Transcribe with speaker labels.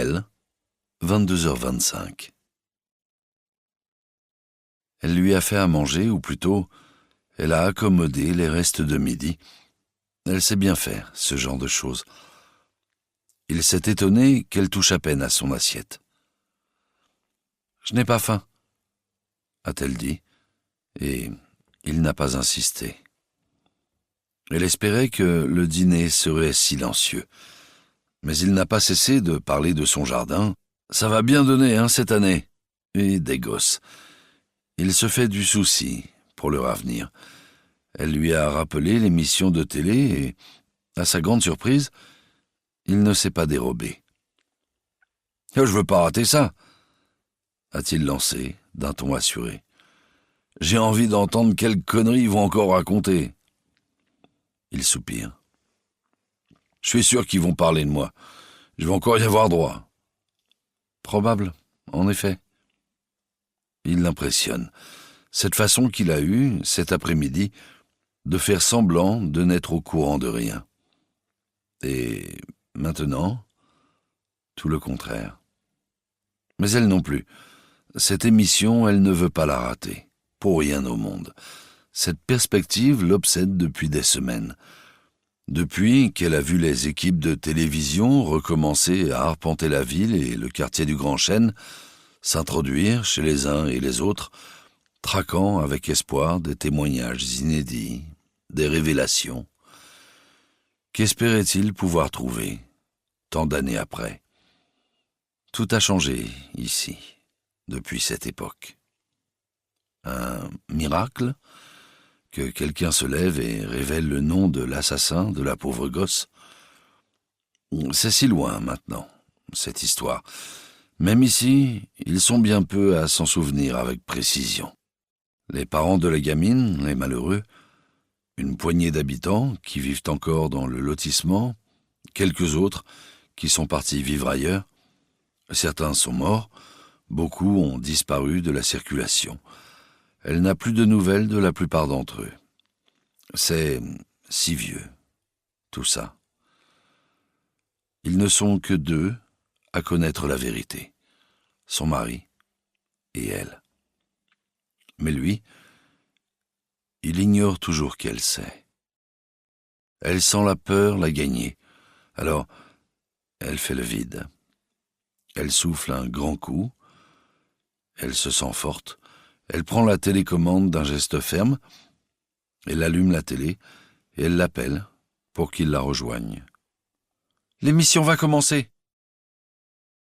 Speaker 1: Elle, 22h25. Elle lui a fait à manger, ou plutôt, elle a accommodé les restes de midi. Elle sait bien faire ce genre de choses. Il s'est étonné qu'elle touche à peine à son assiette. « Je n'ai pas faim », a-t-elle dit, et il n'a pas insisté. Elle espérait que le dîner serait silencieux, mais il n'a pas cessé de parler de son jardin. « Ça va bien donner, hein, cette année ?» Et des gosses. Il se fait du souci pour leur avenir. Elle lui a rappelé l'émission de télé et, à sa grande surprise, il ne s'est pas dérobé. « Je veux pas rater ça !» a-t-il lancé d'un ton assuré. « J'ai envie d'entendre quelles conneries ils vont encore raconter. » Il soupire. « Je suis sûr qu'ils vont parler de moi. Je vais encore y avoir droit. » Probable, en effet. Il l'impressionne. Cette façon qu'il a eue, cet après-midi, de faire semblant de n'être au courant de rien. Et maintenant, tout le contraire. Mais elle non plus. Cette émission, elle ne veut pas la rater. Pour rien au monde. Cette perspective l'obsède depuis des semaines. Depuis qu'elle a vu les équipes de télévision recommencer à arpenter la ville et le quartier du Grand Chêne, s'introduire chez les uns et les autres, traquant avec espoir des témoignages inédits, des révélations. Qu'espérait-il pouvoir trouver, tant d'années après? Tout a changé ici, depuis cette époque. Un miracle? Que quelqu'un se lève et révèle le nom de l'assassin de la pauvre gosse? C'est si loin maintenant, cette histoire. Même ici, ils sont bien peu à s'en souvenir avec précision. Les parents de la gamine, les malheureux, une poignée d'habitants qui vivent encore dans le lotissement, quelques autres qui sont partis vivre ailleurs. Certains sont morts, beaucoup ont disparu de la circulation. Elle n'a plus de nouvelles de la plupart d'entre eux. C'est si vieux, tout ça. Ils ne sont que deux à connaître la vérité, son mari et elle. Mais lui, il ignore toujours qu'elle sait. Elle sent la peur la gagner, alors elle fait le vide. Elle souffle un grand coup, elle se sent forte, elle prend la télécommande d'un geste ferme, elle allume la télé et elle l'appelle pour qu'il la rejoigne. « L'émission va commencer !»